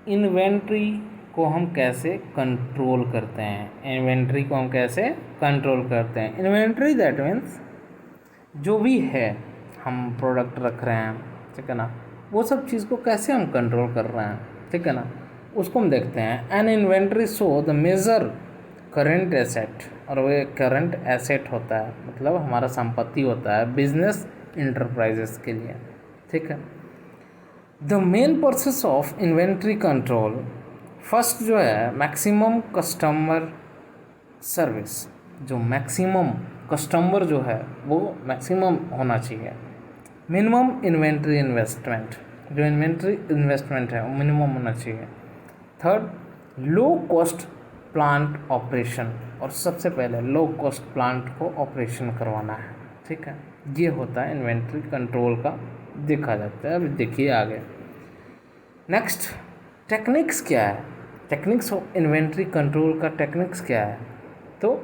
Inventory को हम कैसे कंट्रोल करते हैं। इन्वेंट्री को हम कैसे कंट्रोल करते हैं। इन्वेंट्री दैट मीन्स जो भी है हम प्रोडक्ट रख रहे हैं, ठीक है ना, वो सब चीज़ को कैसे हम कंट्रोल कर रहे हैं, ठीक है ना, उसको हम देखते हैं। An inventory show the major current asset, और वो करंट एसेट होता है मतलब हमारा संपत्ति होता है बिजनेस इंटरप्राइजेस के लिए, ठीक है। The main process of inventory control, first जो है मैक्सिमम कस्टमर सर्विस, जो मैक्सिमम कस्टमर जो है वो मैक्सिमम होना चाहिए। मिनिमम इन्वेंट्री इन्वेस्टमेंट, जो इन्वेंट्री इन्वेस्टमेंट है वो मिनिमम होना चाहिए। Third, low cost plant operation, और सबसे पहले लो कॉस्ट प्लांट को ऑपरेशन करवाना है, ठीक है। ये होता है इन्वेंट्री कंट्रोल का, देखा जाता है। अभी देखिए आगे। नेक्स्ट, टेक्निक्स क्या है। टेक्निक्स ऑफ इन्वेंट्री कंट्रोल का टेक्निक्स क्या है, तो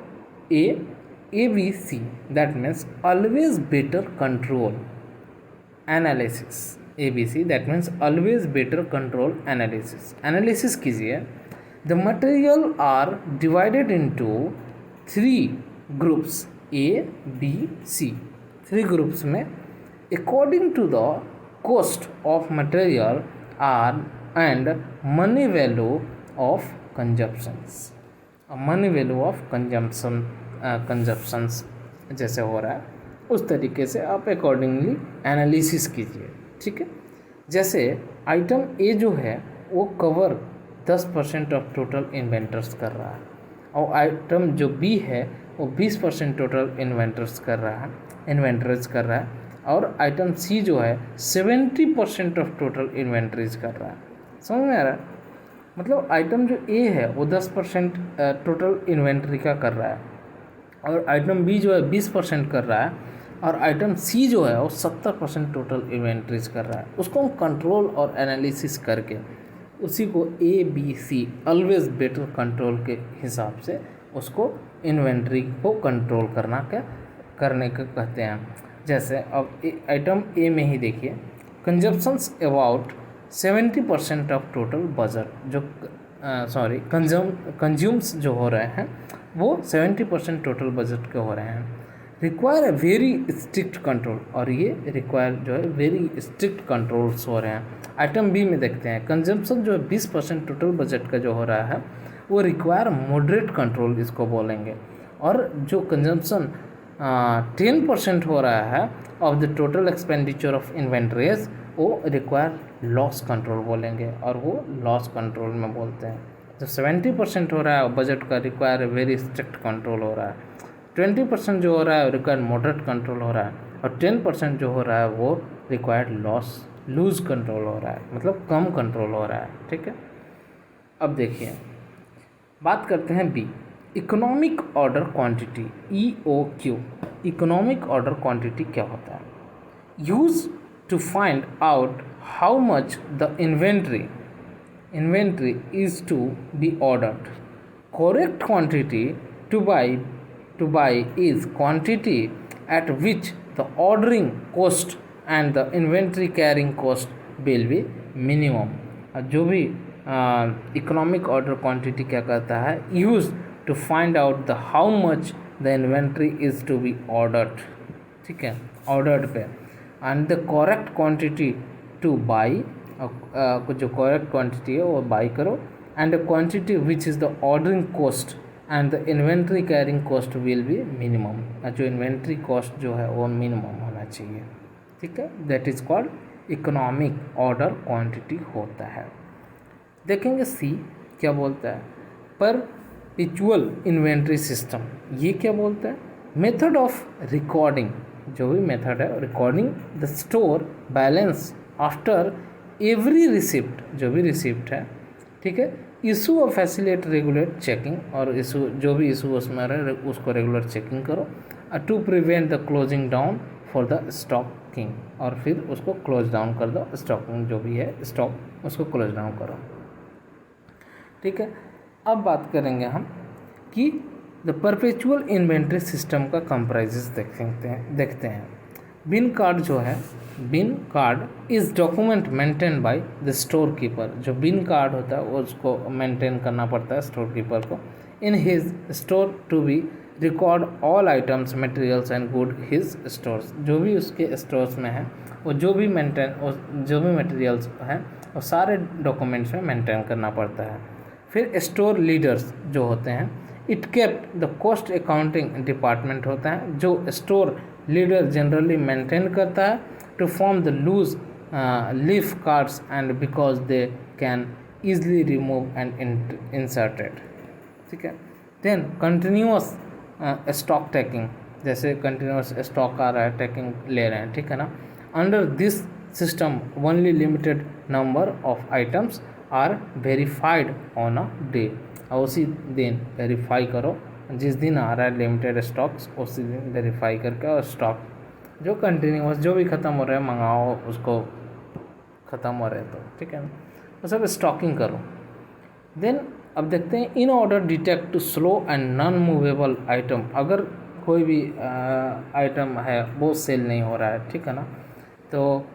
ABC, that means always better control analysis. ABC that means always better control analysis. Analysis कीजिए। The material are divided into 3 groups ABC, 3 groups में according to the cost of material are and money value of consumptions. Money value of consumptions जैसे हो रहा है उस तरीके से आप अकॉर्डिंगली एनालिसिस कीजिए, ठीक है। जैसे आइटम ए जो है वो कवर 10% ऑफ टोटल इन्वेंटर्स कर रहा है, और आइटम जो बी है वो 20% टोटल इन्वेंटर्स कर रहा है, इन्वेंटरीज कर रहा है, और आइटम सी जो है 70% ऑफ टोटल इन्वेंटरीज कर रहा है। समझ में आ रहा है। मतलब आइटम जो ए है वो 10% टोटल इन्वेंट्री का कर रहा है, और आइटम बी जो है 20% कर रहा है, और आइटम सी जो है वो 70% टोटल इन्वेंट्रीज कर रहा है। उसको हम कंट्रोल और एनालिसिस करके उसी को ABC ऑलवेज बेटर कंट्रोल के हिसाब से उसको इन्वेंट्री को कंट्रोल करने का कहते हैं। जैसे अब आइटम ए में ही देखिए, consumptions about 70% of total budget, जो कंज्यूम्स जो हो रहे हैं वो 70% टोटल बजट के हो रहे हैं। Require a very strict control, और ये रिक्वायर जो है वेरी स्ट्रिक्ट कंट्रोल्स हो रहे हैं। आइटम बी में देखते हैं, कंजम्पशन जो है 20% टोटल बजट का जो हो रहा है वो रिक्वायर मॉडरेट कंट्रोल इसको बोलेंगे, और जो कंजम्पशन 10% हो रहा है of the total expenditure of inventories वो रिक्वायर लॉस कंट्रोल बोलेंगे, और वो लॉस कंट्रोल में बोलते हैं। जो 70% हो रहा है बजट का रिक्वायर वेरी स्ट्रिक्ट कंट्रोल हो रहा है, 20% जो हो रहा है रिक्वायर्ड मॉडरेट कंट्रोल हो रहा है, और 10% जो हो रहा है वो रिक्वायर्ड लूज कंट्रोल हो रहा है, मतलब कम कंट्रोल हो रहा है, ठीक है। अब देखिए बात करते हैं B, economic order quantity, EOQ। Economic order quantity क्या होता है। Use to find out how much the inventory is to be ordered. Correct quantity to buy is quantity at which the ordering cost and the inventory carrying cost will be minimum. जो भी economic order quantity क्या कहता है, use to find out the how much the inventory is to be ordered, ठीक है, ordered पे, and the correct quantity to buy, जो correct quantity है वो बाई करो, and the quantity which is the ordering cost and the inventory carrying cost will be minimum. जो inventory cost जो है वो मिनिमम होना चाहिए, ठीक है। That is called economic order quantity होता है। देखेंगे सी क्या बोलता है, परपेचुअल इन्वेंट्री सिस्टम, ये क्या बोलता है। मेथड ऑफ रिकॉर्डिंग, जो भी मेथड है recording the store balance after every receipt, जो भी रिसिप्ट है, ठीक है। इशू और फैसिलिटेट रेगुलर चेकिंग, और इशू जो भी इशू उसमें रहे उसको रेगुलर चेकिंग करो, to prevent the closing down for the stocking, और फिर उसको क्लोज डाउन कर दो, स्टॉकिंग जो भी है स्टॉक उसको क्लोज डाउन करो, ठीक है। अब बात करेंगे हम कि द परपेचुअल इन्वेंट्री सिस्टम का कंप्राइजेस देखते हैं। बिन कार्ड जो है, bin card is document maintain by the store keeper. जो बिन कार्ड होता है वो उसको मेंटेन करना पड़ता है स्टोर कीपर को। In his store to be record all items materials and good his stores. जो भी उसके स्टोर्स में है वो जो भी मटेरियल्स हैं वो सारे डॉक्यूमेंट्स में मेंटेन करना पड़ता है। फिर स्टोर लीडर्स जो होते हैं, it kept the cost accounting department होता है जो स्टोर लीडर जनरली मेंटेन करता है to form the loose leaf cards and because they can easily remove and inserted. ठीक है। देन कंटिन्यूअस स्टॉक टेकिंग, जैसे कंटिन्यूअस स्टॉक आ रहा है, टेकिंग ले रहे हैं, ठीक है ना। Under this system only limited number of items are verified on a day. और उसी दिन वेरीफाई करो, जिस दिन आ रहा है लिमिटेड स्टॉक्स उसी दिन वेरीफाई करके, और स्टॉक जो कंटिन्यूअस जो भी ख़त्म हो रहा है मंगाओ, उसको ख़त्म हो रहा है तो ठीक है ना, वो सब स्टॉकिंग करो। देन अब देखते हैं in order detect slow and non movable item. अगर कोई भी आइटम है वो सेल नहीं हो रहा है, ठीक है ना, तो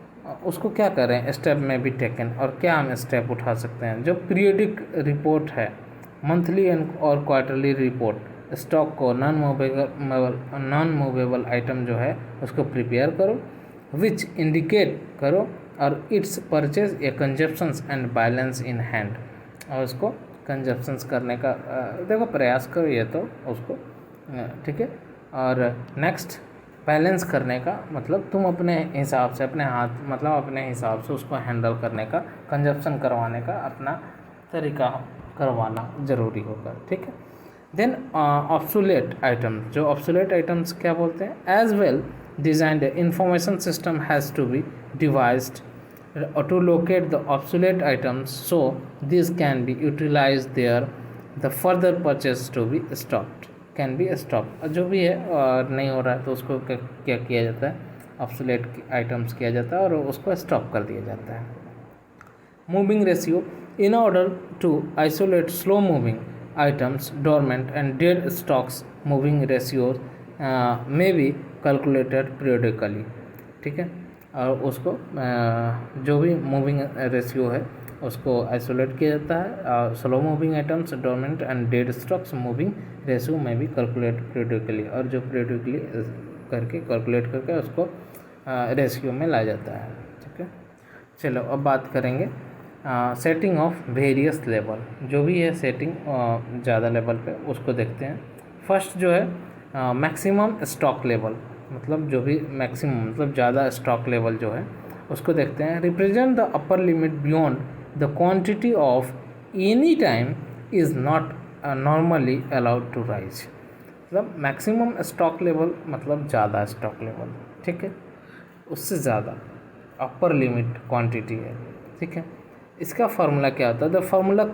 उसको क्या करें, स्टेप में भी टेकन। और क्या हम स्टेप उठा सकते हैं, जो पीरियडिक रिपोर्ट है, मंथली और क्वार्टरली रिपोर्ट, स्टॉक को नॉन मूवेबल आइटम जो है उसको प्रिपेयर करो, विच इंडिकेट करो और इट्स परचेज या consumptions and balance in hand. और उसको कंजप्शंस करने का देखो प्रयास करो ये तो उसको, ठीक है। और नेक्स्ट बैलेंस करने का मतलब तुम अपने हिसाब से, अपने हाथ मतलब अपने हिसाब से उसको हैंडल करने का, कंजप्शन करवाने का अपना तरीका करवाना ज़रूरी होगा, ठीक है। देन ऑब्सोलेट आइटम्स, जो ऑब्सोलेट आइटम्स क्या बोलते हैं, as well designed information system has to be devised to locate the obsolete items, so these can be utilized there, the further purchase to be stopped can be stopped। जो भी है और नहीं हो रहा है तो उसको क्या किया जाता है, ऑब्सोलेट आइटम्स किया जाता है और उसको स्टॉप कर दिया जाता है। Moving ratio, in order to isolate slow moving items dormant and dead stocks, moving ratios may be calculated periodically, ठीक है। और उसको जो भी मूविंग रेशियो है उसको आइसोलेट किया जाता है। Slow moving items dormant and dead stocks moving ratio में भी कैलकुलेट पीरियडिकली, और जो पीरियडिकली करके कैलकुलेट करके उसको रेशियो में लाया जाता है, ठीक है। चलो अब बात करेंगे सेटिंग ऑफ वेरियस लेवल। जो भी है सेटिंग ज़्यादा लेवल पे उसको देखते हैं। फर्स्ट जो है मैक्सिमम स्टॉक लेवल, मतलब जो भी मैक्सिमम मतलब ज़्यादा स्टॉक लेवल जो है उसको देखते हैं। Represent the upper limit beyond the quantity of any time is not normally allowed to rise. मतलब मैक्सिमम स्टॉक लेवल मतलब ज़्यादा स्टॉक लेवल, ठीक है, उससे ज़्यादा अपर लिमिट क्वांटिटी है, ठीक है। इसका फार्मूला क्या होता है, the formula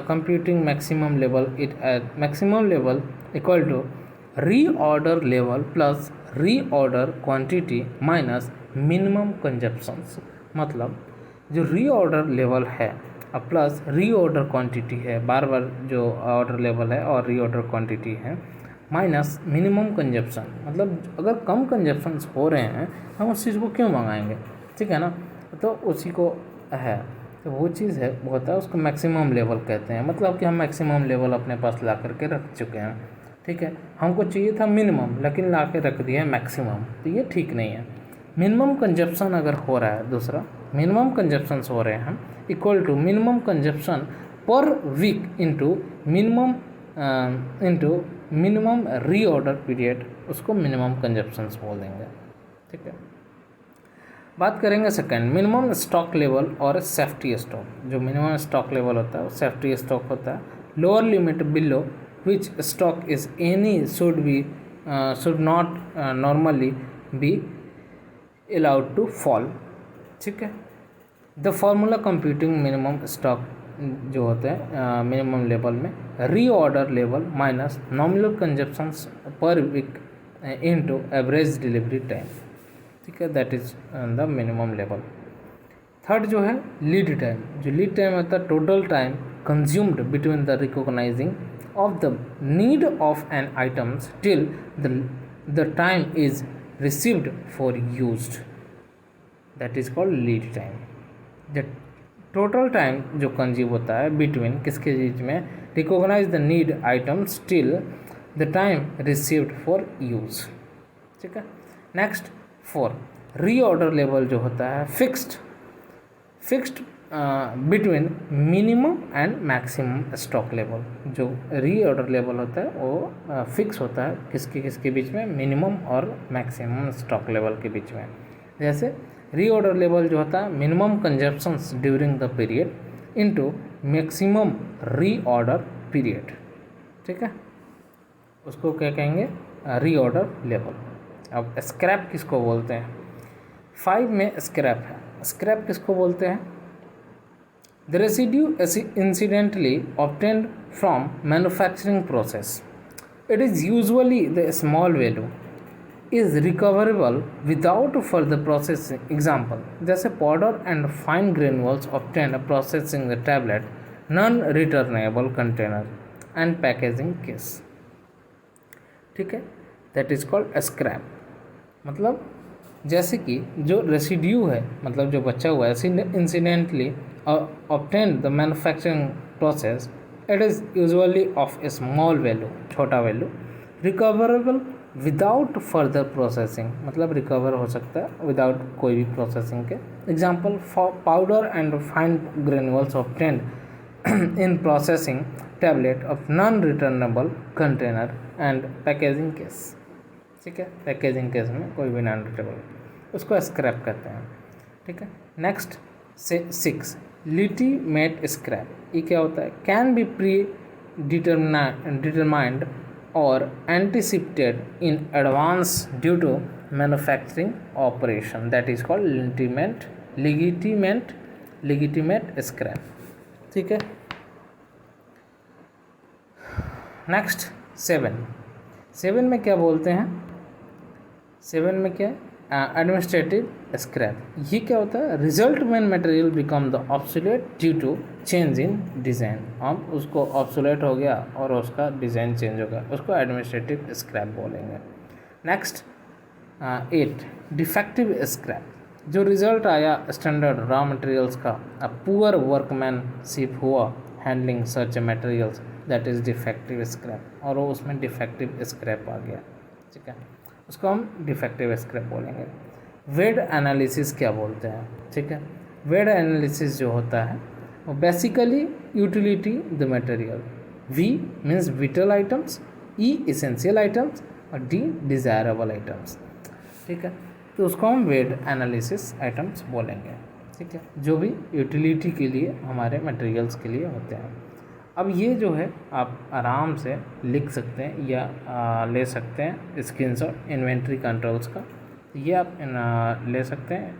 computing maximum level, it maximum level equal to reorder level plus reorder quantity minus minimum consumptions. मतलब जो रीऑर्डर लेवल है अब प्लस रीऑर्डर क्वांटिटी है, बार बार जो ऑर्डर लेवल है और रीऑर्डर क्वांटिटी है, माइनस मिनिमम कंजप्शन। मतलब अगर कम कंजप्शंस हो रहे हैं हम उस चीज़ को क्यों मंगाएंगे, ठीक है ना, तो उसी को है, तो वो चीज़ है वो होता है उसको मैक्सिमम लेवल कहते हैं। मतलब कि हम मैक्सिमम लेवल अपने पास ला करके रख चुके हैं, ठीक है। हमको चाहिए था मिनिमम लेकिन ला के रख दिया है मैक्सिमम, तो ये ठीक नहीं है। मिनिमम कंजप्शन अगर हो रहा है, दूसरा मिनिमम कंजप्शंस हो रहे हैं equal to minimum consumption per week into minimum reorder period, उसको मिनिमम कंजप्शंस बोल देंगे, ठीक है। बात करेंगे सेकंड मिनिमम स्टॉक लेवल और सेफ्टी स्टॉक। जो मिनिमम स्टॉक लेवल होता है वो सेफ्टी स्टॉक होता है। Lower limit below which stock is any should not normally be allowed to fall, ठीक है। The formula computing minimum stock जो होते हैं मिनिमम लेवल में, reorder level minus nominal consumptions per week into average delivery time, ठीक है, that is the minimum level. Third जो है लीड टाइम। जो लीड टाइम होता है total time consumed between the recognizing of the need of an items till the time is received for used, that is called lead time. The total time जो consume होता है between किसके बीच में, recognize the need items till the time received for use. ठीक है. Next 4, reorder level जो होता है fixed between minimum and maximum stock level. जो रीऑर्डर लेवल होता है वो फिक्स होता है किसके बीच में, मिनिमम और मैक्सिमम स्टॉक लेवल के बीच में. जैसे रीऑर्डर लेवल जो होता है minimum consumptions during the period into maximum reorder period. ठीक है, उसको क्या कहेंगे, रीऑर्डर लेवल. अब स्क्रैप किसको बोलते हैं, 5 में स्क्रैप है. स्क्रैप किसको बोलते हैं, the residue incidentally obtained from manufacturing process. It is usually the small value is recoverable without further processing. Example, जैसे powder and fine granules obtained processing the tablet, non-returnable container and packaging case. ठीक है, that is called scrap. मतलब जैसे कि जो residue है, मतलब जो बचा हुआ है incidentally obtained the manufacturing process, it is usually of a small value, छोटा value, recoverable without further processing, मतलब रिकवर हो सकता है विदाउट कोई भी प्रोसेसिंग के. Example, powder and fine granules obtained in processing tablet of non returnable container and packaging case. ठीक है, पैकेजिंग केस में कोई भी नॉन रिटर्नेबल उसको स्क्रैप कहते हैं. ठीक है. Next 6, legitimate scrap. ये क्या होता है, can be predetermined or anticipated in advance due to manufacturing operation, that is called legitimate scrap. ठीक है. नेक्स्ट 7 में क्या बोलते हैं, 7 में क्या, एडमिनिस्ट्रेटिव स्क्रैप. ये क्या होता है, result when material become the obsolete due to change in design. हम उसको ऑब्सोलेट हो गया और उसका डिज़ाइन चेंज हो गया, उसको एडमिनिस्ट्रेटिव स्क्रैप बोलेंगे. Next 8, defective scrap. जो रिजल्ट आया स्टैंडर्ड रॉ मटेरियल्स का, पुअर वर्कमैनशिप हुआ handling such materials, that is defective scrap, और वो उसमें डिफेक्टिव स्क्रैप आ गया. ठीक है, उसको हम डिफेक्टिव स्क्रैप बोलेंगे. वेट एनालिसिस क्या बोलते हैं. ठीक है, वेट एनालिसिस जो होता है वो basically utility the material. V means vital items, E essential items और डी डिज़ायरेबल आइटम्स. ठीक है, तो उसको हम वेट एनालिसिस आइटम्स बोलेंगे. ठीक है, जो भी यूटिलिटी के लिए हमारे मटेरियल्स के लिए होते हैं. अब ये जो है आप आराम से लिख सकते हैं या ले सकते हैं स्क्रीनशॉट इन्वेंट्री कंट्रोल्स का. ये आप ले सकते हैं